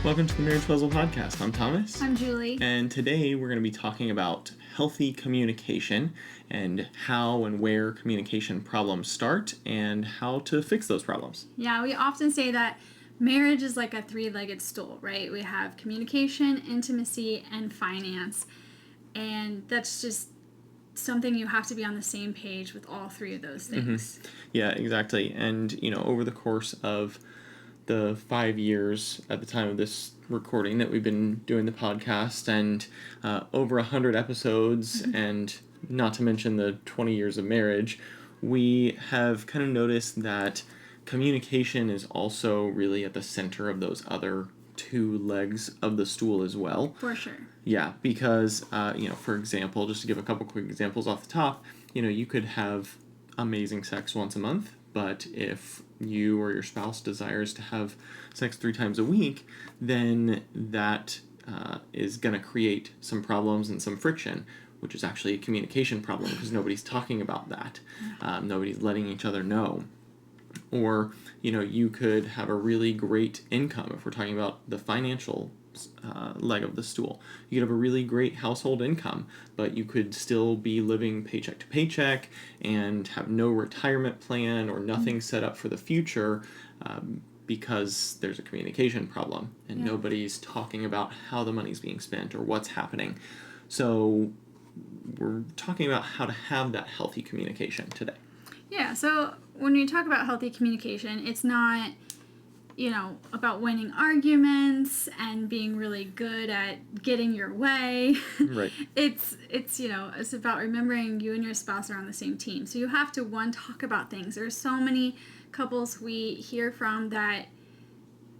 Welcome to the Marriage Puzzle Podcast. I'm Thomas. I'm Julie. And today we're going to be talking about healthy communication and how and where communication problems start and how to fix those problems. Yeah, we often say that marriage is like a three-legged stool, right? We have communication, intimacy, and finance. And that's just something you have to be on the same page with all three of those things. Mm-hmm. Yeah, exactly. And, over the course of the 5 years at the time of this recording that we've been doing the podcast and over 100 episodes and not to mention the 20 years of marriage, we have kind of noticed that communication is also really at the center of those other two legs of the stool as well. For sure. Yeah, because, for example, just to give a couple quick examples off the top, you could have amazing sex once a month, but if you or your spouse desires to have sex 3 times a week, then that is going to create some problems and some friction, which is actually a communication problem because nobody's talking about that. Nobody's letting each other know. Or, you could have a really great income if we're talking about the financial leg of the stool. You could have a really great household income, but you could still be living paycheck to paycheck and have no retirement plan or nothing set up for the future because there's a communication problem and nobody's talking about how the money's being spent or what's happening. So we're talking about how to have that healthy communication today. Yeah, so when we talk about healthy communication, it's not about winning arguments and being really good at getting your way. Right. It's about remembering you and your spouse are on the same team. So you have to, talk about things. There's so many couples we hear from that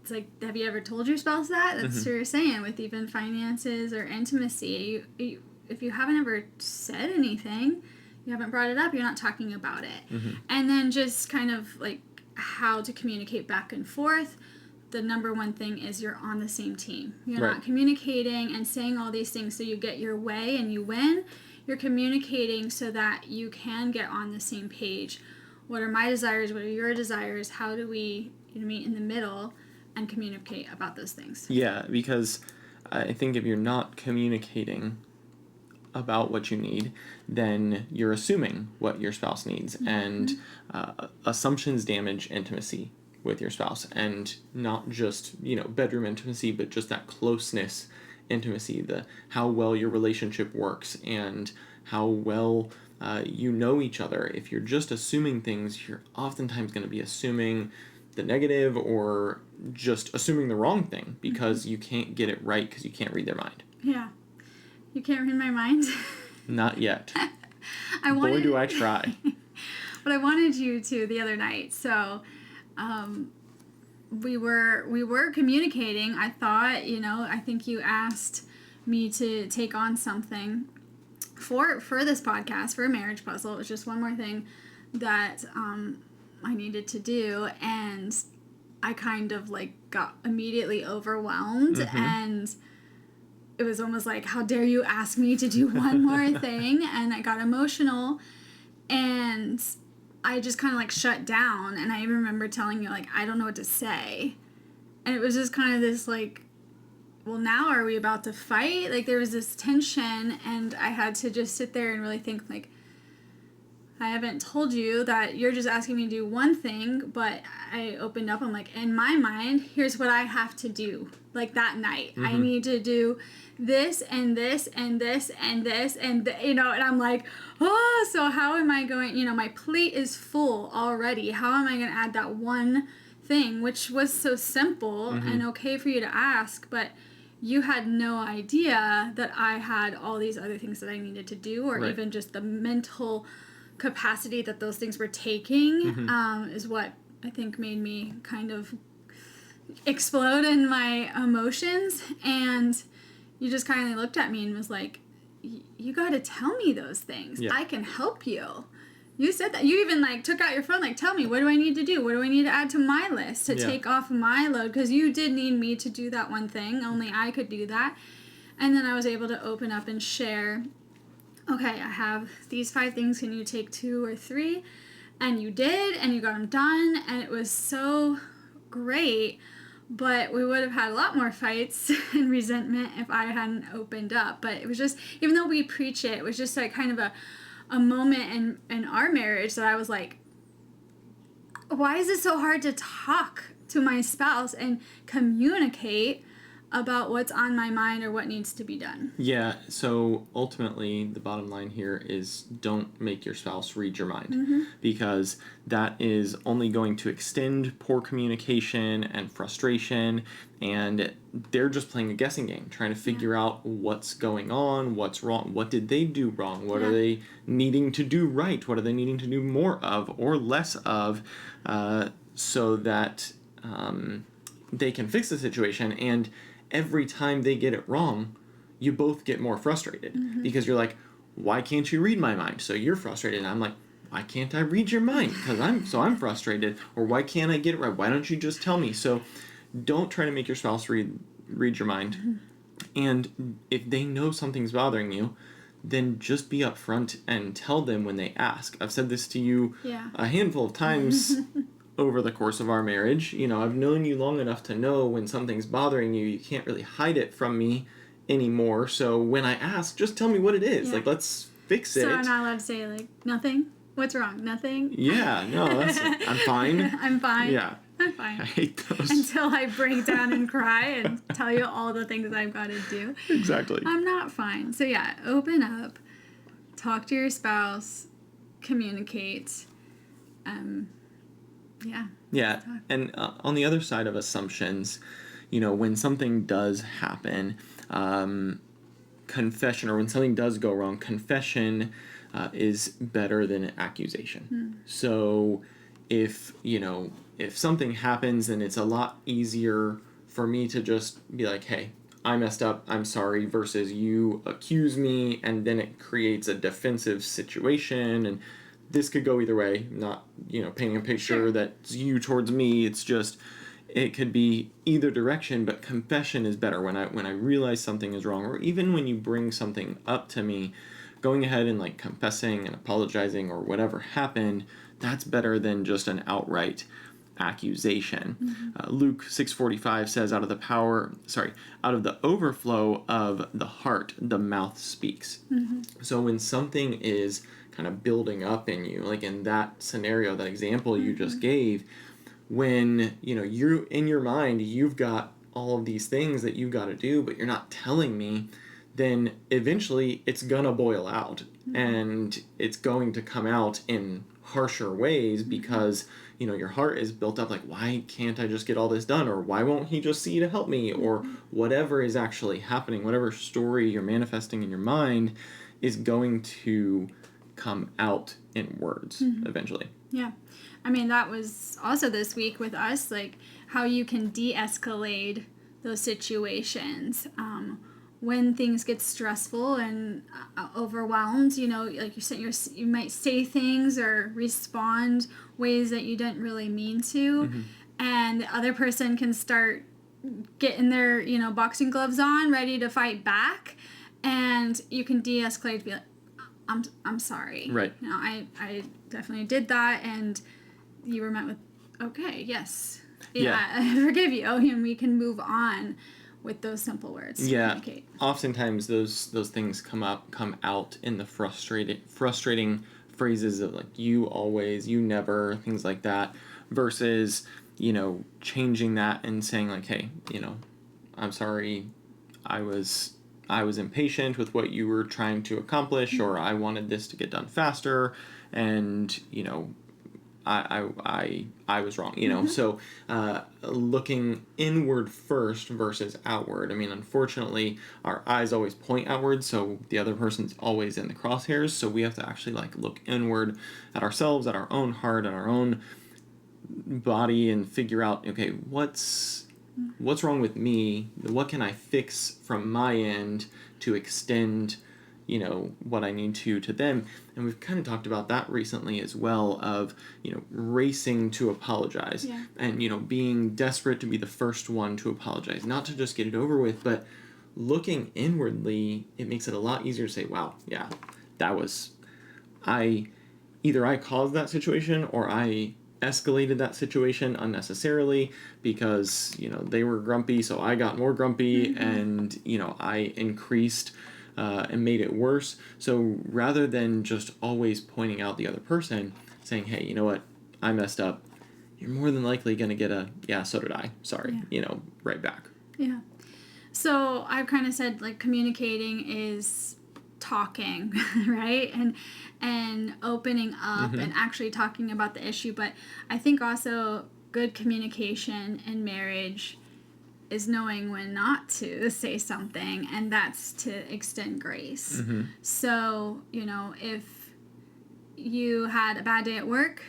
it's like, have you ever told your spouse that? That's what you're saying with even finances or intimacy. If you haven't ever said anything, you haven't brought it up, you're not talking about it. And then just kind of like how to communicate back and forth. The number one thing is you're on the same team. You're not communicating and saying all these things so you get your way and you win. You're communicating so that you can get on the same page. What are my desires? What are your desires? How do we meet in the middle and communicate about those things? Yeah, because I think if you're not communicating about what you need, then you're assuming what your spouse needs, and assumptions damage intimacy with your spouse, and not just bedroom intimacy, but just that closeness intimacy, the how well your relationship works and how well you know each other. If you're just assuming things, you're oftentimes going to be assuming the negative or just assuming the wrong thing because you can't get it right because you can't read their mind. Yeah. You can't read my mind? Not yet. Boy, do I try. But I wanted you to the other night. So we were communicating. I thought, I think you asked me to take on something for this podcast, for a marriage puzzle. It was just one more thing that I needed to do. And I kind of got immediately overwhelmed and it was almost like, how dare you ask me to do one more thing? And I got emotional and I just kind of shut down. And I even remember telling you, I don't know what to say. And it was just kind of this well, now are we about to fight? There was this tension and I had to just sit there and really think I haven't told you that you're just asking me to do one thing, but I opened up. I'm in my mind, here's what I have to do. That night, I need to do this and this and this and this and and I'm so how am I going? My plate is full already. How am I going to add that one thing, which was so simple and okay for you to ask, but you had no idea that I had all these other things that I needed to do, or even just the mental capacity that those things were taking is what I think made me kind of explode in my emotions. And you just kind of looked at me and was like, you got to tell me those things. Yeah. I can help you. You said that. You even took out your phone, tell me, what do I need to do? What do I need to add to my list to take off my load? Because you did need me to do that one thing. Only I could do that. And then I was able to open up and share, okay, I have these 5 things. Can you take 2 or 3? And you did, and you got them done. And it was so great. But we would have had a lot more fights and resentment if I hadn't opened up. But it was just, even though we preach it, it was just like kind of a moment in our marriage that I was like, why is it so hard to talk to my spouse and communicate about what's on my mind or what needs to be done? Yeah, so ultimately the bottom line here is don't make your spouse read your mind, because that is only going to extend poor communication and frustration, and they're just playing a guessing game, trying to figure out what's going on, what's wrong, what did they do wrong, what are they needing to do right, what are they needing to do more of or less of, so that they can fix the situation. And every time they get it wrong, you both get more frustrated, because you're like, why can't you read my mind? So you're frustrated, and I'm like, why can't I read your mind? Because I'm frustrated. Or why can't I get it right? Why don't you just tell me? So don't try to make your spouse read your mind. And if they know something's bothering you, then just be upfront and tell them when they ask. I've said this to you a handful of times over the course of our marriage. I've known you long enough to know when something's bothering you, you can't really hide it from me anymore. So when I ask, just tell me what it is. Like, let's fix it. So I'm not allowed to say, like, nothing? What's wrong? Nothing? Yeah, no, I'm fine. I'm fine. Yeah. I'm fine. I hate those. Until I break down and cry and tell you all the things I've got to do. Exactly. I'm not fine. So yeah, open up. Talk to your spouse. Communicate. Yeah, and on the other side of assumptions, when something does happen, confession, or when something does go wrong, confession is better than accusation. So if something happens, then it's a lot easier for me to just be like, hey, I messed up, I'm sorry, versus you accuse me, and then it creates a defensive situation. And this could go either way. Not, painting a picture that's you towards me. It's just, it could be either direction, but confession is better. When I realize something is wrong, or even when you bring something up to me, going ahead and like confessing and apologizing or whatever happened, that's better than just an outright accusation. Luke 6:45 says, out of the overflow of the heart, the mouth speaks. So when something is kind of building up in you, like in that scenario, that example you just gave, when you're in your mind, you've got all of these things that you've got to do, but you're not telling me, then eventually it's gonna boil out, and it's going to come out in harsher ways, because your heart is built up like, why can't I just get all this done, or why won't he just see to help me, or whatever is actually happening, whatever story you're manifesting in your mind is going to come out in words eventually. Yeah. I mean, that was also this week with us, like how you can de-escalate those situations. When things get stressful and overwhelmed, like you said, you might say things or respond ways that you didn't really mean to, and the other person can start getting their, boxing gloves on, ready to fight back, and you can de-escalate to be like, I'm sorry. Right. I definitely did that, and you were met with, okay, yes. Yeah. I forgive you, and we can move on with those simple words to communicate. Oftentimes those things come out in the frustrating phrases of like, you always, you never, things like that, versus, changing that and saying like, hey, I'm sorry, I was impatient with what you were trying to accomplish, or I wanted this to get done faster, and I was wrong, so looking inward first versus outward. I mean, unfortunately, our eyes always point outward, so the other person's always in the crosshairs, so we have to actually like look inward at ourselves, at our own heart, at our own body, and figure out, okay, what's wrong with me, what can I fix from my end to extend what I need to them. And we've kind of talked about that recently as well, of racing to apologize, and being desperate to be the first one to apologize, not to just get it over with, but looking inwardly, it makes it a lot easier to say, wow, that was, either I caused that situation, or I escalated that situation unnecessarily because, they were grumpy, so I got more grumpy, and, I increased and made it worse. So rather than just always pointing out the other person, saying, hey, you know what, I messed up, you're more than likely going to get a, yeah, so did I, sorry, right back. Yeah. So I've kind of said, like, communicating is talking, right? And opening up and actually talking about the issue. But I think also good communication in marriage is knowing when not to say something, and that's to extend grace. So, if you had a bad day at work,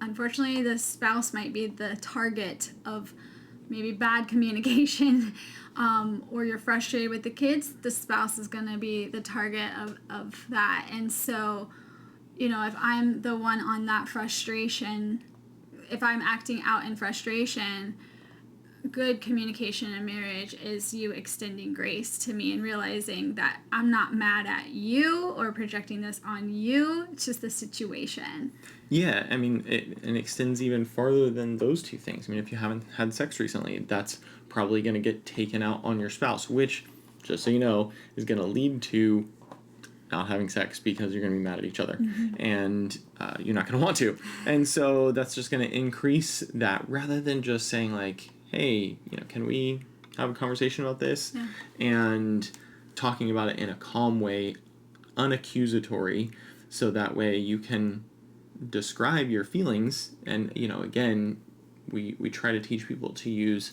unfortunately the spouse might be the target of maybe bad communication, or you're frustrated with the kids, the spouse is going to be the target of that. And so, if I'm the one on that frustration, if I'm acting out in frustration, good communication in marriage is you extending grace to me and realizing that I'm not mad at you or projecting this on you. It's just the situation. Yeah, I mean, it extends even farther than those two things. I mean, if you haven't had sex recently, that's probably going to get taken out on your spouse, which, just so you know, is going to lead to not having sex because you're going to be mad at each other, and you're not going to want to. And so that's just going to increase that, rather than just saying, like, hey, can we have a conversation about this? Yeah. And talking about it in a calm way, unaccusatory, so that way you can describe your feelings. And, again, we try to teach people to use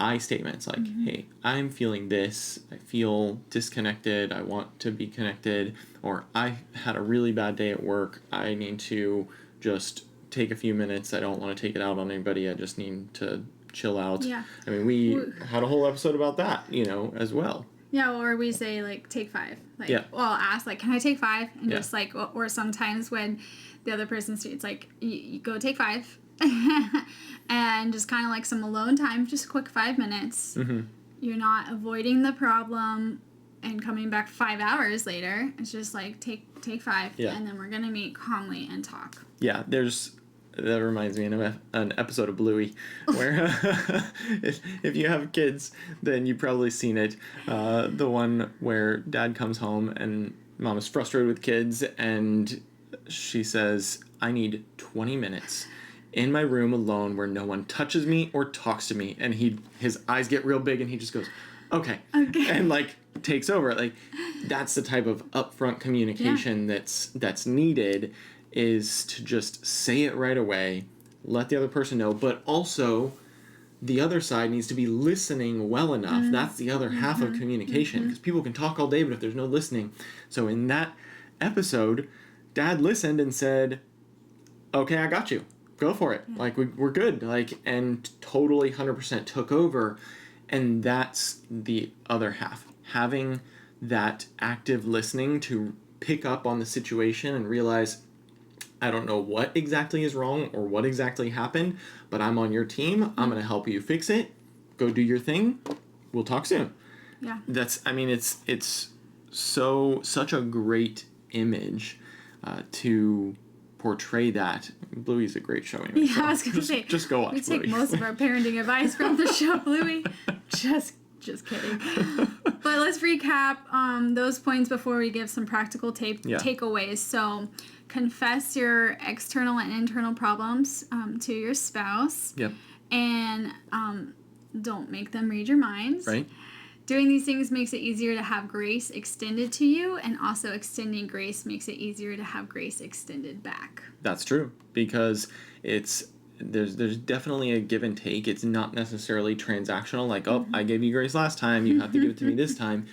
I statements, like, hey, I'm feeling this, I feel disconnected, I want to be connected, or I had a really bad day at work, I need to just take a few minutes, I don't want to take it out on anybody, I just need to chill out. Yeah. I mean, we had a whole episode about that, as well. Yeah, or we say, like, take 5. Like, Yeah. well, I'll ask, like, can I take 5? And Yeah. just, like, or sometimes when the other person's, it's like, you go take 5. And just kind of like some alone time, just a quick 5 minutes. You're not avoiding the problem and coming back 5 hours later. It's just like, take 5, and then we're going to meet calmly and talk. Yeah, that reminds me of an episode of Bluey where if you have kids, then you've probably seen it. The one where dad comes home and mom is frustrated with kids, and she says, I need 20 minutes in my room alone where no one touches me or talks to me. And his eyes get real big and he just goes, okay. And, like, takes over. Like, that's the type of upfront communication that's needed, is to just say it right away, let the other person know, but also the other side needs to be listening well enough. That's the other half of communication, because people can talk all day, but if there's no listening. So in that episode, dad listened and said, okay, I got you. Go for it. Like, we're good. Like, and totally 100% took over. And that's the other half. Having that active listening to pick up on the situation and realize, I don't know what exactly is wrong or what exactly happened, but I'm on your team. I'm going to help you fix it. Go do your thing. We'll talk soon. Yeah. It's such a great image to portray that. Bluey's a great show anyway. Yeah, I was gonna say, just go watch we Bluey. take most of our parenting advice from the show Bluey. Just kidding. But let's recap those points before we give some practical takeaways. So, confess your external and internal problems to your spouse. Yep. And don't make them read your minds. Right. Doing these things makes it easier to have grace extended to you, and also extending grace makes it easier to have grace extended back. That's true, because there's definitely a give and take. It's not necessarily transactional, like, oh, I gave you grace last time, you have to give it to me this time.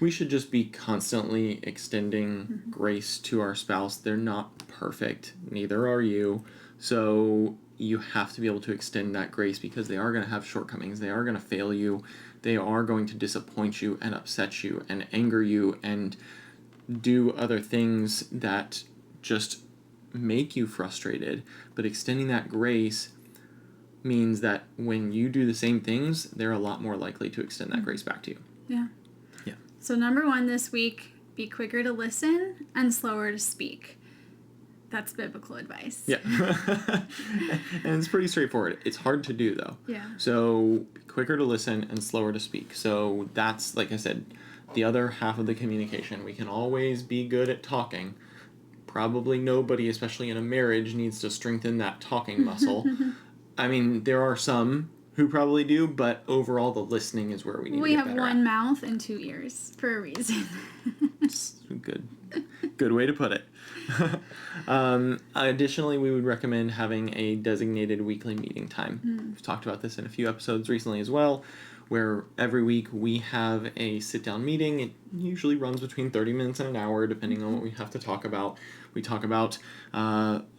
We should just be constantly extending grace to our spouse. They're not perfect, neither are you. So you have to be able to extend that grace, because they are going to have shortcomings. They are going to fail you. They are going to disappoint you and upset you and anger you and do other things that just make you frustrated. But extending that grace means that when you do the same things, they're a lot more likely to extend that grace back to you. Yeah. Yeah. So number 1 this week, be quicker to listen and slower to speak. That's biblical advice. Yeah. And it's pretty straightforward. It's hard to do, though. Yeah. So quicker to listen and slower to speak. So that's, like I said, the other half of the communication. We can always be good at talking. Probably nobody, especially in a marriage, needs to strengthen that talking muscle. I mean, there are some who probably do, but overall the listening is where we need to We get have better one at. mouth and 2 ears for a reason. Good way to put it. Additionally, we would recommend having a designated weekly meeting time. We've talked about this in a few episodes recently as well, where every week we have a sit-down meeting. It usually runs between 30 minutes and an hour, depending on what we have to talk about. We talk about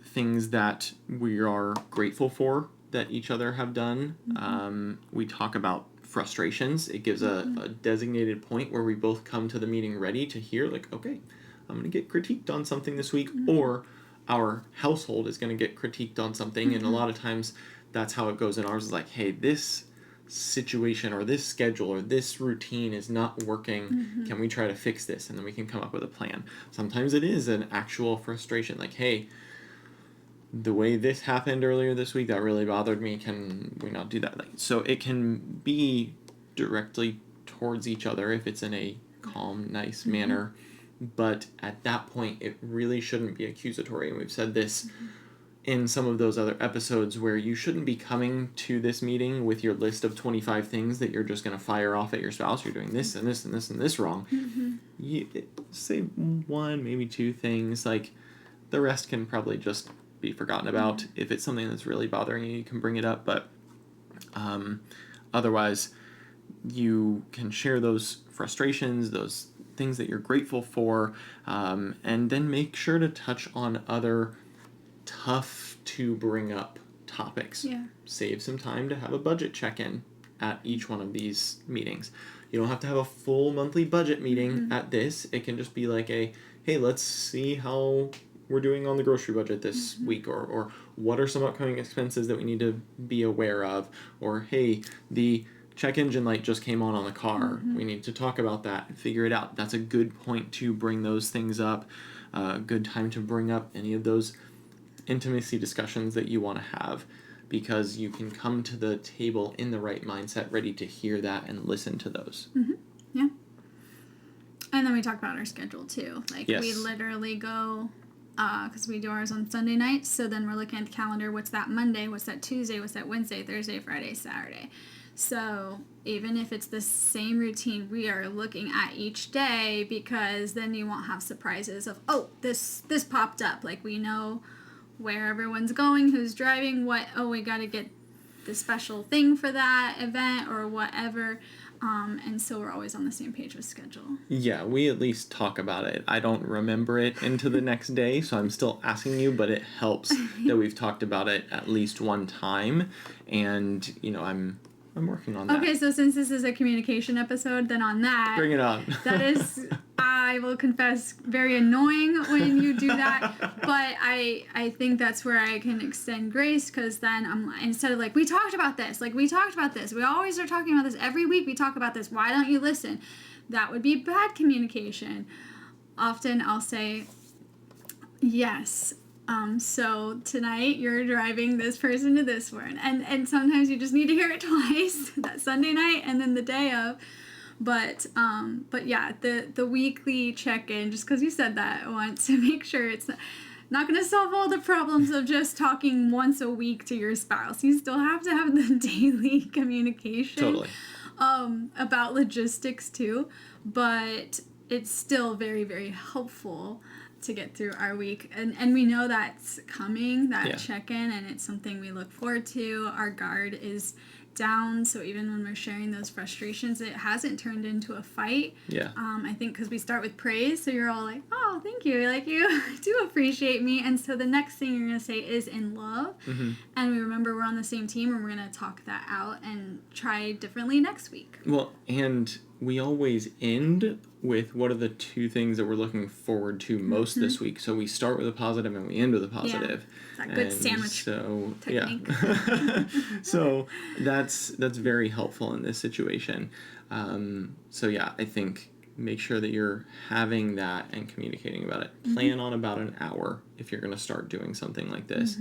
things that we are grateful for that each other have done. We talk about frustrations. It gives a designated point where we both come to the meeting ready to hear, like, okay, I'm going to get critiqued on something this week, or our household is going to get critiqued on something, and a lot of times that's how it goes in ours. Is like, hey, this situation or this schedule or this routine is not working. Can we try to fix this? And then we can come up with a plan. Sometimes it is an actual frustration, like, hey, the way this happened earlier this week, that really bothered me. Can we not do that? Like, so it can be directly towards each other if it's in a calm, nice manner. But at that point, it really shouldn't be accusatory. And we've said this in some of those other episodes, where you shouldn't be coming to this meeting with your list of 25 things that you're just going to fire off at your spouse. You're doing this and this and this and this wrong. You say one, maybe two things. Like, the rest can probably just be forgotten about. If it's something that's really bothering you, you can bring it up. But otherwise, you can share those frustrations, those things that you're grateful for, and then make sure to touch on other tough to bring up topics. Yeah. Save some time to have a budget check-in at each one of these meetings. You don't have to have a full monthly budget meeting at this. It can just be like a, hey, let's see how we're doing on the grocery budget this week, or what are some upcoming expenses that we need to be aware of, or hey, the check engine light just came on the car. We need to talk about that and figure it out. That's a good point to bring those things up. A good time to bring up any of those intimacy discussions that you want to have, because you can come to the table in the right mindset, ready to hear that and listen to those. Yeah. And then we talk about our schedule too. Like, Yes. we literally go, because we do ours on Sunday nights, so then we're looking at the calendar. What's that Monday? What's that Tuesday? What's that Wednesday, Thursday, Friday, Saturday? So even if it's the same routine, we are looking at each day, because then you won't have surprises of, oh, this popped up. Like, we know where everyone's going, who's driving, what, oh, we got to get the special thing for that event or whatever. And so we're always on the same page with schedule. Yeah, we at least talk about it. I don't remember it into the next day, so I'm still asking you, but it helps that we've talked about it at least one time. And, I'm working on that. Okay, so since this is a communication episode, then on that, Bring it on. that is, I will confess, very annoying when you do that. But I think that's where I can extend grace, because then I'm, instead of like, we talked about this. We always are talking about this. Every week we talk about this. Why don't you listen? That would be bad communication. Often I'll say, yes. So tonight you're driving this person to this one, and sometimes you just need to hear it twice, that Sunday night and then the day of. But yeah, the weekly check-in, just because you said that, I want to make sure it's not going to solve all the problems of just talking once a week to your spouse. You still have to have the daily communication. Totally. About logistics too, but it's still very, very helpful to get through our week, and we know that's coming, that check-in, and it's something we look forward to. Our guard is down, so even when we're sharing those frustrations, it hasn't turned into a fight. I think because we start with praise, so you're all like, oh, thank you, like, you do appreciate me, and so the next thing you're gonna say is in love, and we remember we're on the same team, and we're gonna talk that out and try differently next week. Well, and we always end with what are the two things that we're looking forward to most this week. So we start with a positive and we end with a positive. Yeah, that good sandwich technique. Yeah. So that's very helpful in this situation. So yeah, I think make sure that you're having that and communicating about it. Plan on about an hour if you're going to start doing something like this.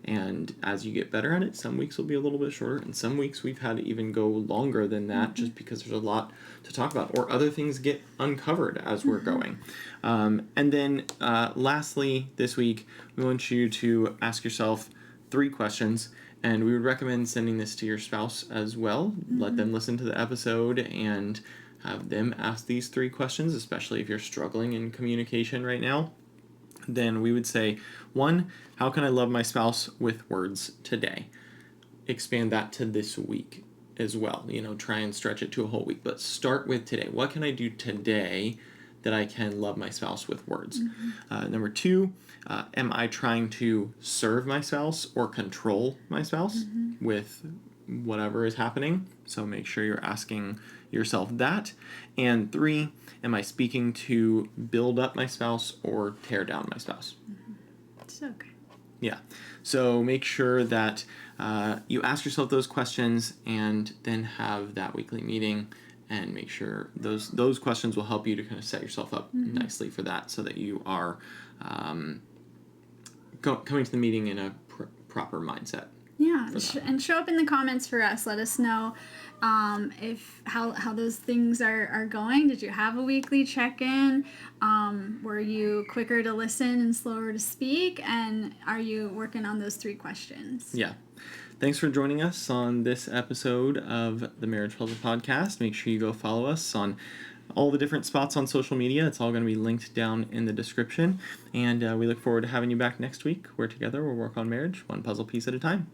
And as you get better at it, some weeks will be a little bit shorter, and some weeks we've had to even go longer than that just because there's a lot to talk about, or other things get uncovered as we're going. And then lastly, this week, we want you to ask yourself 3 questions. And we would recommend sending this to your spouse as well. Let them listen to the episode and have them ask these 3 questions, especially if you're struggling in communication right now. Then we would say, 1, how can I love my spouse with words today? Expand that to this week as well. Try and stretch it to a whole week. But start with today. What can I do today that I can love my spouse with words? Number 2, am I trying to serve my spouse or control my spouse with whatever is happening? So make sure you're asking yourself that. And 3, am I speaking to build up my spouse or tear down my spouse? So good. Yeah. So make sure that you ask yourself those questions and then have that weekly meeting, and make sure those questions will help you to kind of set yourself up nicely for that, so that you are coming to the meeting in a proper mindset. Yeah, and show up in the comments for us. Let us know if how those things are going. Did you have a weekly check-in? Were you quicker to listen and slower to speak? And are you working on those 3 questions? Yeah. Thanks for joining us on this episode of the Marriage Puzzle Podcast. Make sure you go follow us on all the different spots on social media. It's all going to be linked down in the description. And we look forward to having you back next week, where together we'll work on marriage one puzzle piece at a time.